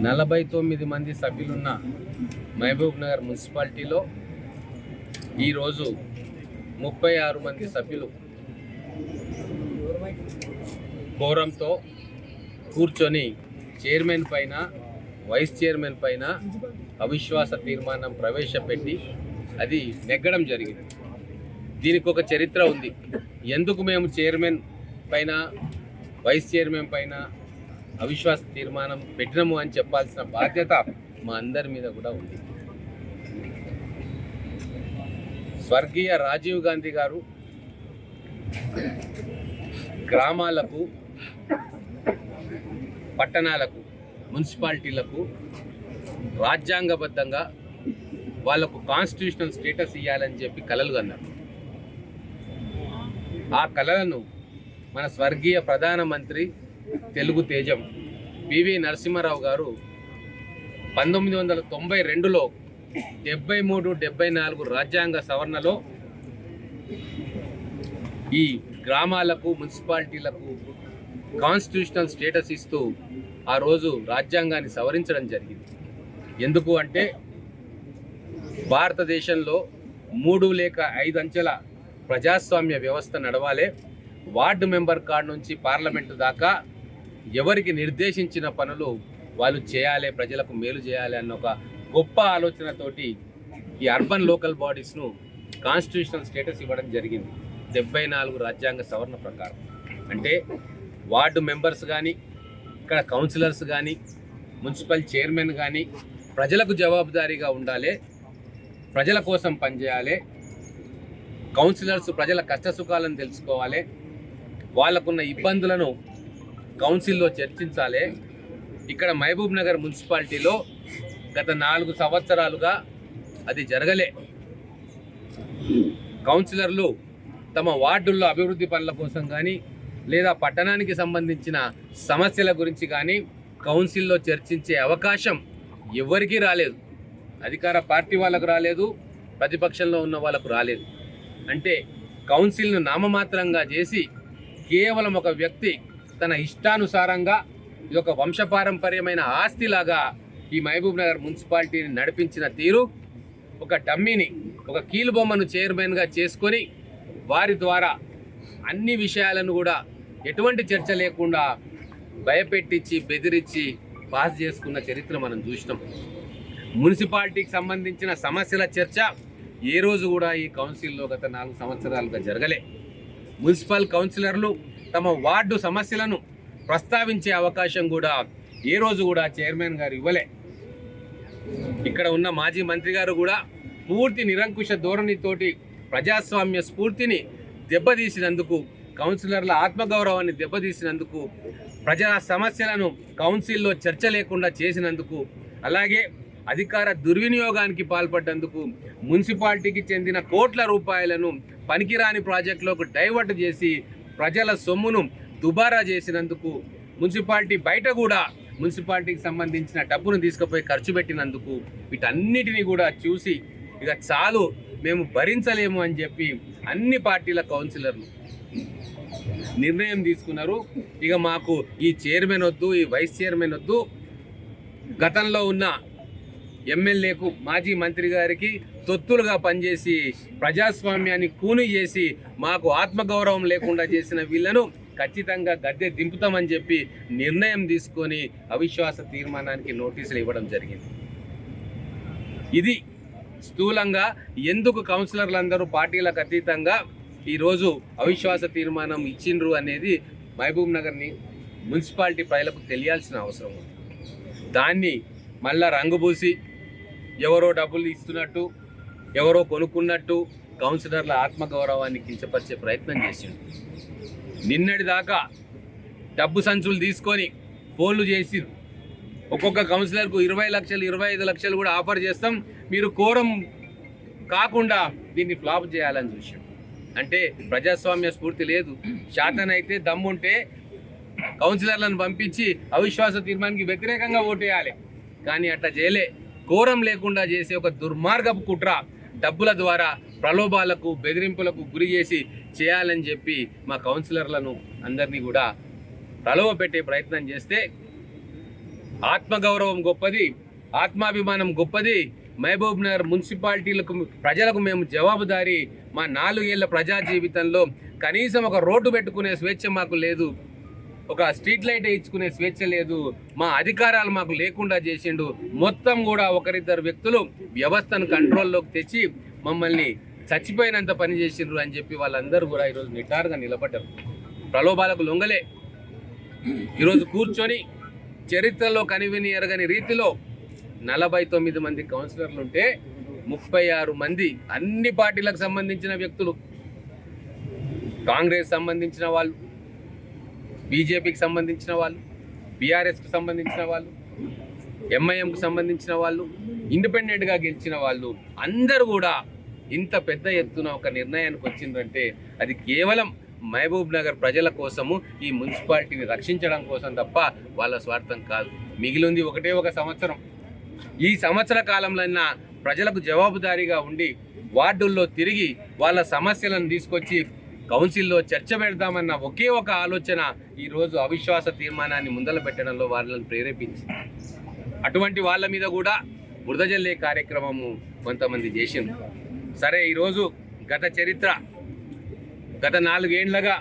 49 మంది సభ్యులున్న మహబూబ్ నగర్ మున్సిపాలిటీలో ఈరోజు 36 మంది సభ్యులు కోరంతో కూర్చొని చైర్మన్ పైన వైస్ చైర్మన్ పైన అవిశ్వాస తీర్మానం ప్రవేశపెట్టి అది నెగ్గడం జరిగింది. దీనికి ఒక చరిత్ర ఉంది. ఎందుకు మేము చైర్మన్ పైన వైస్ చైర్మన్ పైన అవిశ్వాస తీర్మానం పెట్టినము అని చెప్పాల్సిన బాధ్యత మా అందరి మీద కూడా ఉంది. స్వర్గీయ రాజీవ్ గాంధీ గారు గ్రామాలకు, పట్టణాలకు, మున్సిపాలిటీలకు రాజ్యాంగబద్ధంగా వాళ్లకు కాన్స్టిట్యూషనల్ స్టేటస్ ఇవ్వాలని చెప్పి కలలు కన్నారు. ఆ కలలను మన స్వర్గీయ ప్రధానమంత్రి తెలుగు తేజం పివి నరసింహారావు గారు 1992లో 73-74 రాజ్యాంగ సవరణలో ఈ గ్రామాలకు, మున్సిపాలిటీలకు కాన్స్టిట్యూషనల్ స్టేటస్ ఇస్తూ ఆ రోజు రాజ్యాంగాన్ని సవరించడం జరిగింది. ఎందుకు అంటే భారతదేశంలో 3 లేక 5 అంచెల ప్రజాస్వామ్య వ్యవస్థ నడవాలి. వార్డు మెంబర్ కాడ నుంచి పార్లమెంటు దాకా ఎవరికి నిర్దేశించిన పనులు వాళ్ళు చేయాలి, ప్రజలకు మేలు చేయాలి అన్న ఒక గొప్ప ఆలోచనతోటి ఈ అర్బన్ లోకల్ బాడీస్ను కాన్స్టిట్యూషనల్ స్టేటస్ ఇవ్వడం జరిగింది 74 రాజ్యాంగ సవరణ ప్రకారం. అంటే వార్డు మెంబర్స్ కానీ, ఇక్కడ కౌన్సిలర్స్ కానీ, మున్సిపల్ చైర్మన్ కానీ ప్రజలకు జవాబుదారీగా ఉండాలి, ప్రజల కోసం పనిచేయాలి. కౌన్సిలర్స్ ప్రజల కష్టసుఖాలను తెలుసుకోవాలి, వాళ్ళకున్న ఇబ్బందులను కౌన్సిల్లో చర్చించాలి. ఇక్కడ మహబూబ్ నగర్ మున్సిపాలిటీలో గత 4 సంవత్సరాలుగా అది జరగలే. కౌన్సిలర్లు తమ వార్డుల్లో అభివృద్ధి పనుల కోసం కానీ, లేదా పట్టణానికి సంబంధించిన సమస్యల గురించి కానీ కౌన్సిల్లో చర్చించే అవకాశం ఎవరికీ రాలేదు. అధికార పార్టీ వాళ్ళకు రాలేదు, ప్రతిపక్షంలో ఉన్న వాళ్ళకు రాలేదు. అంటే కౌన్సిల్ను నామమాత్రంగా చేసి కేవలం ఒక వ్యక్తి తన ఇష్టానుసారంగా ఇది ఒక వంశపారంపర్యమైన ఆస్తిలాగా ఈ మహబూబ్ నగర్ మున్సిపాలిటీని నడిపించిన తీరు, ఒక డమ్మీని, ఒక కీలుబొమ్మను చైర్మన్గా చేసుకొని వారి ద్వారా అన్ని విషయాలను కూడా ఎటువంటి చర్చ లేకుండా భయపెట్టించి, బెదిరించి పాస్ చేసుకున్న చరిత్ర మనం చూసినాం. మున్సిపాలిటీకి సంబంధించిన సమస్యల చర్చ ఏ రోజు కూడా ఈ కౌన్సిల్లో గత 4 సంవత్సరాలుగా జరగలే. మున్సిపల్ కౌన్సిలర్లు తమ వార్డు సమస్యలను ప్రస్తావించే అవకాశం కూడా ఏ రోజు కూడా చైర్మన్ గారు ఇవ్వలే. ఇక్కడ ఉన్న మాజీ మంత్రి గారు కూడా పూర్తి నిరంకుశ ధోరణితోటి ప్రజాస్వామ్య స్ఫూర్తిని దెబ్బతీసినందుకు, కౌన్సిలర్ల ఆత్మగౌరవాన్ని దెబ్బతీసినందుకు, ప్రజా సమస్యలను కౌన్సిల్లో చర్చ లేకుండా చేసినందుకు, అలాగే అధికార దుర్వినియోగానికి పాల్పడ్డందుకు, మున్సిపాలిటీకి చెందిన కోట్ల రూపాయలను పనికిరాని ప్రాజెక్టులకు డైవర్ట్ చేసి ప్రజల సొమ్మును దుబారా చేసినందుకు, మున్సిపాలిటీ బయట కూడా మున్సిపాలిటీకి సంబంధించిన డబ్బును తీసుకుపోయి ఖర్చు పెట్టినందుకు, వీటన్నిటిని కూడా చూసి ఇక చాలు, మేము భరించలేము అని చెప్పి అన్ని పార్టీల కౌన్సిలర్లు నిర్ణయం తీసుకున్నారు. ఇక మాకు ఈ చైర్మన్ వద్దు, ఈ వైస్ చైర్మన్ వద్దు, గతంలో ఉన్న ఎమ్మెల్యేకు, మాజీ మంత్రి గారికి తొత్తులుగా పనిచేసి ప్రజాస్వామ్యాన్ని కూని చేసి మాకు ఆత్మగౌరవం లేకుండా చేసిన వీళ్ళను ఖచ్చితంగా గద్దె దింపుతామని చెప్పి నిర్ణయం తీసుకొని అవిశ్వాస తీర్మానానికి నోటీసులు ఇవ్వడం జరిగింది. ఇది స్థూలంగా ఎందుకు కౌన్సిలర్లందరూ పార్టీలకు అతీతంగా ఈరోజు అవిశ్వాస తీర్మానం ఇచ్చిండ్రు అనేది మహబూబ్ నగర్ని మున్సిపాలిటీ ప్రజలకు తెలియాల్సిన అవసరం ఉంది. దాన్ని మళ్ళా రంగుపూసి ఎవరో డబ్బులు ఇస్తున్నట్టు, ఎవరో కొనుక్కున్నట్టు కౌన్సిలర్ల ఆత్మగౌరవాన్ని కించపరిచే ప్రయత్నం చేసిండు. నిన్నటి దాకా డబ్బు సంచులు తీసుకొని ఫోన్లు చేసి ఒక్కొక్క కౌన్సిలర్కు 20 లక్షలు, 25 లక్షలు కూడా ఆఫర్ చేస్తాం, మీరు కోరం కాకుండా దీన్ని ఫ్లాప్ చేయాలని చూసాం. అంటే ప్రజాస్వామ్య స్ఫూర్తి లేదు. శాతనైతే దమ్ముంటే కౌన్సిలర్లను పంపించి అవిశ్వాస తీర్మానానికి వ్యతిరేకంగా ఓటేయాలి, కానీ అట్లా చేయలే. కోరం లేకుండా చేసే ఒక దుర్మార్గపు కుట్ర, డబ్బుల ద్వారా ప్రలోభాలకు, బెదిరింపులకు గురి చేసి చేయాలని చెప్పి మా కౌన్సిలర్లను అందరినీ కూడా ప్రలోభ పెట్టే ప్రయత్నం చేస్తే ఆత్మగౌరవం గొప్పది, ఆత్మాభిమానం గొప్పది. మహబూబ్ నగర్ మున్సిపాలిటీలకు ప్రజలకు మేము జవాబుదారీ. మా 4 ఏళ్ల ప్రజా జీవితంలో కనీసం ఒక రోడ్డు పెట్టుకునే స్వేచ్ఛ మాకు లేదు, ఒక స్ట్రీట్ లైట్ వేయించుకునే స్వేచ్ఛ లేదు. మా అధికారాలు మాకు లేకుండా చేసిండు. మొత్తం కూడా ఒకరిద్దరు వ్యక్తులు వ్యవస్థను కంట్రోల్లోకి తెచ్చి మమ్మల్ని చచ్చిపోయినంత పని చేసిండ్రు అని చెప్పి వాళ్ళందరూ కూడా ఈరోజు నిటారుగా నిలబడ్డారు. ప్రలోభాలకు లొంగలే ఈరోజు కూర్చొని చరిత్రలో కనివిని ఎరగని రీతిలో 49 మంది కౌన్సిలర్లు ఉంటే 36 మంది అన్ని పార్టీలకు సంబంధించిన వ్యక్తులు, కాంగ్రెస్ సంబంధించిన వాళ్ళు, బీజేపీకి సంబంధించిన వాళ్ళు, బీఆర్ఎస్కి సంబంధించిన వాళ్ళు, ఎంఐఎంకి సంబంధించిన వాళ్ళు, ఇండిపెండెంట్గా గెలిచిన వాళ్ళు అందరూ కూడా ఇంత పెద్ద ఎత్తున ఒక నిర్ణయానికి వచ్చిందంటే అది కేవలం మహబూబ్ నగర్ ప్రజల కోసము, ఈ మున్సిపాలిటీని రక్షించడం కోసం తప్ప వాళ్ళ స్వార్థం కాదు. మిగిలింది ఒకటే ఒక సంవత్సరం. ఈ సంవత్సర కాలంలో ప్రజలకు జవాబుదారీగా ఉండి వార్డుల్లో తిరిగి వాళ్ళ సమస్యలను తీసుకొచ్చి కౌన్సిల్లో చర్చ పెడదామన్న ఒకే ఒక ఆలోచన ఈరోజు అవిశ్వాస తీర్మానాన్ని ముందల పెట్టడంలో వాళ్ళని ప్రేరేపించింది. అటువంటి వాళ్ళ మీద కూడా బురద జల్లే కార్యక్రమము కొంతమంది చేసింది. సరే, ఈరోజు గత చరిత్ర, గత 4 ఏళ్లుగా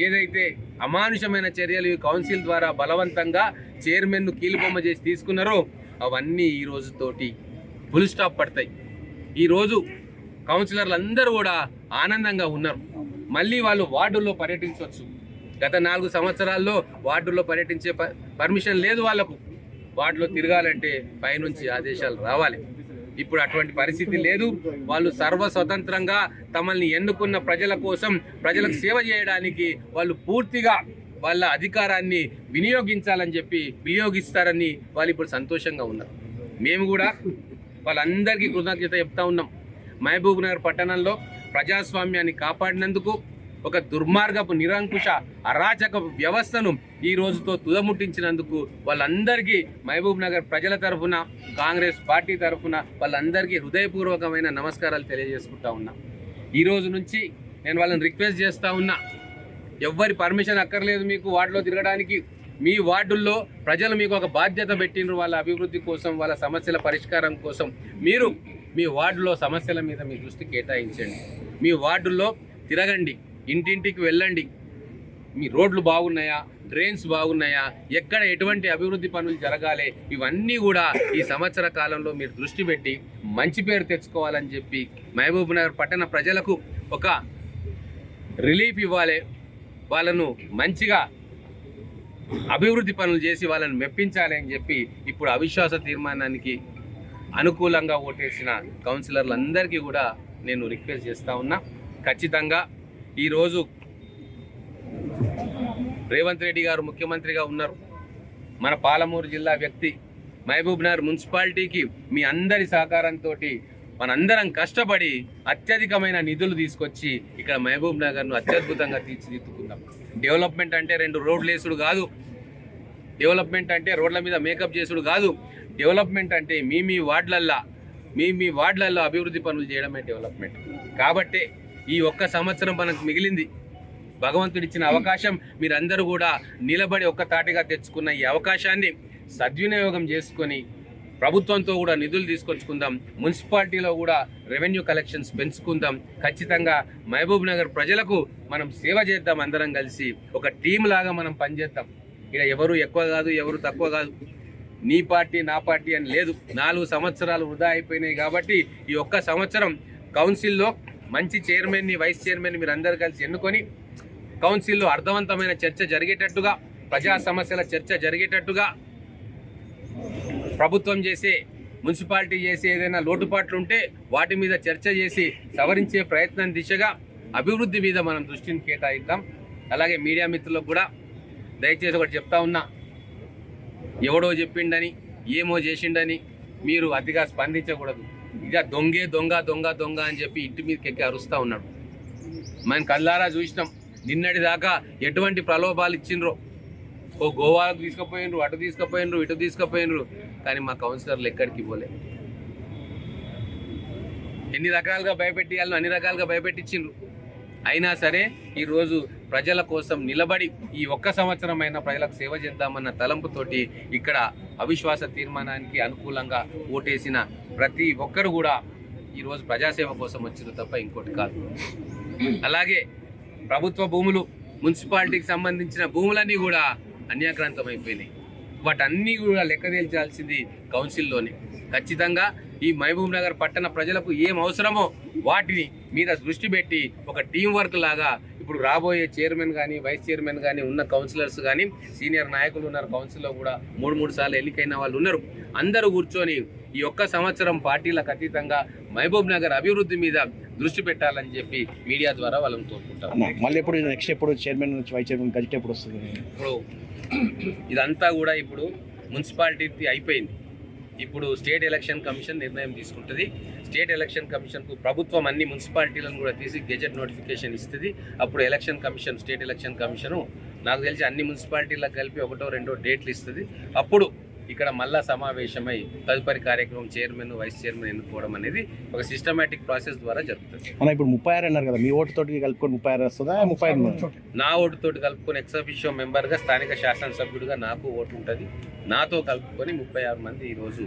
ఏదైతే అమానుషమైన చర్యలు ఈ కౌన్సిల్ ద్వారా బలవంతంగా చైర్మన్ను కీలుబొమ్మ చేసి తీసుకున్నారో అవన్నీ ఈ రోజుతోటి ఫుల్ స్టాప్ పడతాయి. ఈరోజు కౌన్సిలర్లు అందరూ కూడా ఆనందంగా ఉన్నారు. మళ్ళీ వాళ్ళు వార్డుల్లో పర్యటించవచ్చు. గత 4 సంవత్సరాల్లో వార్డుల్లో పర్యటించే పర్మిషన్ లేదు వాళ్ళకు. వార్డులో తిరగాలంటే పైనుంచి ఆదేశాలు రావాలి. ఇప్పుడు అటువంటి పరిస్థితి లేదు. వాళ్ళు సర్వస్వతంత్రంగా తమల్ని ఎన్నుకున్న ప్రజల కోసం, ప్రజలకు సేవ చేయడానికి వాళ్ళు పూర్తిగా వాళ్ళ అధికారాన్ని వినియోగిస్తారని వాళ్ళు ఇప్పుడు సంతోషంగా ఉన్నారు. మేము కూడా వాళ్ళందరికీ కృతజ్ఞత చెప్తా ఉన్నాం. మహబూబ్ నగర్ పట్టణంలో ప్రజాస్వామ్యాన్ని కాపాడినందుకు, ఒక దుర్మార్గపు నిరంకుశ అరాచక వ్యవస్థను ఈ రోజుతో తుదముట్టించినందుకు వాళ్ళందరికీ మహబూబ్ నగర్ ప్రజల తరఫున, కాంగ్రెస్ పార్టీ తరఫున వాళ్ళందరికీ హృదయపూర్వకమైన నమస్కారాలు తెలియజేసుకుంటా ఉన్నా. ఈ రోజు నుంచి నేను వాళ్ళని రిక్వెస్ట్ చేస్తూ ఉన్నా, ఎవ్వరి పర్మిషన్ అక్కర్లేదు మీకు వార్డులో తిరగడానికి. మీ వార్డుల్లో ప్రజలు మీకు ఒక బాధ్యత పెట్టిండ్రు, వాళ్ళ అభివృద్ధి కోసం, వాళ్ళ సమస్యల పరిష్కారం కోసం. మీరు మీ వార్డులో సమస్యల మీద మీ దృష్టి కేటాయించండి. మీ వార్డుల్లో తిరగండి, ఇంటింటికి వెళ్ళండి. మీ రోడ్లు బాగున్నాయా, డ్రైన్స్ బాగున్నాయా, ఎక్కడ ఎటువంటి అభివృద్ధి పనులు జరగాలి, ఇవన్నీ కూడా ఈ సంవత్సర కాలంలో మీరు దృష్టి పెట్టి మంచి పేరు తెచ్చుకోవాలని చెప్పి మహబూబ్ నగర్ పట్టణ ప్రజలకు ఒక రిలీఫ్ ఇవ్వాలి. వాళ్ళను మంచిగా అభివృద్ధి పనులు చేసి వాళ్ళని మెప్పించాలి అని చెప్పి ఇప్పుడు అవిశ్వాస తీర్మానానికి అనుకూలంగా ఓటేసిన కౌన్సిలర్లందరికీ కూడా నేను రిక్వెస్ట్ చేస్తూ ఉన్నా. ఖచ్చితంగా ఈరోజు రేవంత్ రెడ్డి గారు ముఖ్యమంత్రిగా ఉన్నారు. మన పాలమూరు జిల్లా వ్యక్తి, మహబూబ్ నగర్ మున్సిపాలిటీకి మీ అందరి సహకారంతో మనందరం కష్టపడి అత్యధికమైన నిధులు తీసుకొచ్చి ఇక్కడ మహబూబ్ నగర్ను అత్యద్భుతంగా తీర్చిదిద్దుకుందాం. డెవలప్మెంట్ అంటే 2 రోడ్లు వేసుడు కాదు. డెవలప్మెంట్ అంటే రోడ్ల మీద మేకప్ చేసుడు కాదు. డెవలప్మెంట్ అంటే మీ వార్డులలో అభివృద్ధి పనులు చేయడమే డెవలప్మెంట్. కాబట్టే ఈ ఒక్క సంవత్సరం మనకు మిగిలింది. భగవంతుడిచ్చిన అవకాశం, మీరందరూ కూడా నిలబడి ఒక్క తాటిగా తెచ్చుకున్న ఈ అవకాశాన్ని సద్వినియోగం చేసుకొని ప్రభుత్వంతో కూడా నిధులు తీసుకొచ్చుకుందాం. మున్సిపాలిటీలో కూడా రెవెన్యూ కలెక్షన్స్ పెంచుకుందాం. ఖచ్చితంగా మహబూబ్ నగర్ ప్రజలకు మనం సేవ చేద్దాం. అందరం కలిసి ఒక టీం లాగా మనం పనిచేద్దాం. ఇక్కడ ఎవరు ఎక్కువ కాదు, ఎవరు తక్కువ కాదు, నీ పార్టీ నా పార్టీ అని లేదు. 4 సంవత్సరాలు వృధా అయిపోయినాయి. కాబట్టి ఈ ఒక్క సంవత్సరం కౌన్సిల్లో మంచి చైర్మన్ని, వైస్ చైర్మన్ని మీరు అందరు కలిసి ఎన్నుకొని కౌన్సిల్లో అర్థవంతమైన చర్చ జరిగేటట్టుగా, ప్రజా సమస్యల చర్చ జరిగేటట్టుగా, ప్రభుత్వం చేసే, మున్సిపాలిటీ చేసే ఏదైనా లోటుపాట్లు ఉంటే వాటి మీద చర్చ చేసి సవరించే ప్రయత్నం దిశగా అభివృద్ధి మీద మనం దృష్టిని కేటాయిద్దాం. అలాగే మీడియా మిత్రులకు కూడా దయచేసి ఒకటి చెప్తా ఉన్నా, ఎవడో చెప్పిండని, ఏమో చేసిండని మీరు అతిగా స్పందించకూడదు. ఇక దొంగే దొంగ దొంగ దొంగ అని చెప్పి ఇంటి మీదకి ఎక్కి అరుస్తూ ఉన్నాడు. మనం కళ్ళారా చూసినాం. నిన్నటి దాకా ఎటువంటి ప్రలోభాలు ఇచ్చిండ్రో, ఓ గోవాకు తీసుకుపోయినరు, అటు తీసుకుపోయినరు, ఇటు తీసుకుపోయినరు, కానీ మా కౌన్సిలర్లు ఎక్కడికి పోలే. ఎన్ని రకాలుగా భయపెట్టియాలను అన్ని రకాలుగా భయపెట్టించిండ్రు. అయినా సరే ఈరోజు ప్రజల కోసం నిలబడి ఈ ఒక్క సంవత్సరమైనా ప్రజలకు సేవ చేద్దామన్న తలంపుతోటి ఇక్కడ అవిశ్వాస తీర్మానానికి అనుకూలంగా ఓటేసిన ప్రతి ఒక్కరు కూడా ఈరోజు ప్రజాసేవ కోసం వచ్చారు తప్ప ఇంకోటి కాదు. అలాగే ప్రభుత్వ భూములు, మున్సిపాలిటీకి సంబంధించిన భూములన్నీ కూడా అన్యాక్రాంతమైపోయినాయి. వాటన్నీ కూడా లెక్క తేల్చాల్సింది కౌన్సిల్లోనే. ఖచ్చితంగా ఈ మహబూబ్ నగర్ పట్టణ ప్రజలకు ఏం అవసరమో వాటిని మీద దృష్టి పెట్టి ఒక టీం వర్క్ లాగా ఇప్పుడు రాబోయే చైర్మన్ కానీ, వైస్ చైర్మన్ కానీ, ఉన్న కౌన్సిలర్స్ కానీ, సీనియర్ నాయకులు ఉన్నారు కౌన్సిల్లో కూడా, 3 సార్లు ఎన్నికైన వాళ్ళు ఉన్నారు. అందరూ కూర్చొని ఈ ఒక్క సంవత్సరం పార్టీలకు అతీతంగా మహబూబ్ నగర్ అభివృద్ధి మీద దృష్టి పెట్టాలని చెప్పి మీడియా ద్వారా వాళ్ళని కోరుకుంటారు. మళ్ళీ ఎప్పుడు నెక్స్ట్ ఎప్పుడు చైర్మన్ నుంచి వైస్ చైర్మన్ గజెట్ ఎప్పుడు వస్తుంది? ఇప్పుడు ఇదంతా కూడా ఇప్పుడు మున్సిపాలిటీ అయిపోయింది. ఇప్పుడు స్టేట్ ఎలక్షన్ కమిషన్ నిర్ణయం తీసుకుంటుంది. స్టేట్ ఎలక్షన్ కమిషన్కు ప్రభుత్వం అన్ని మున్సిపాలిటీలను కూడా తీసి గెజెట్ నోటిఫికేషన్ ఇస్తుంది. అప్పుడు election commission, state election commission నాకు తెలిసి అన్ని మున్సిపాలిటీలకు కలిపి 1-2 డేట్లు ఇస్తుంది. అప్పుడు ఇక్కడ మళ్ళా సమావేశమై తదుపరి కార్యక్రమం చైర్మన్, వైస్ చైర్మన్ ఎన్నుకోవడం అనేది ఒక సిస్టమేటిక్ ప్రాసెస్ ద్వారా జరుగుతుంది. ఇప్పుడు 36 అన్నారు కదా, మీ ఓటుతోటి కలుపుకొని 36 వస్తుందా? 35 నా ఓటుతోటి కలుపుకొని ఎక్స్ అఫిషియో మెంబర్గా స్థానిక శాసనసభ్యుడిగా నాకు ఓటు ఉంటుంది. నాతో కలుపుకొని 36 మంది ఈరోజు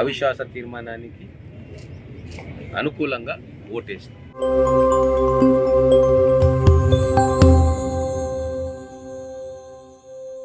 అవిశ్వాస తీర్మానానికి అనుకూలంగా ఓటేస్తారు.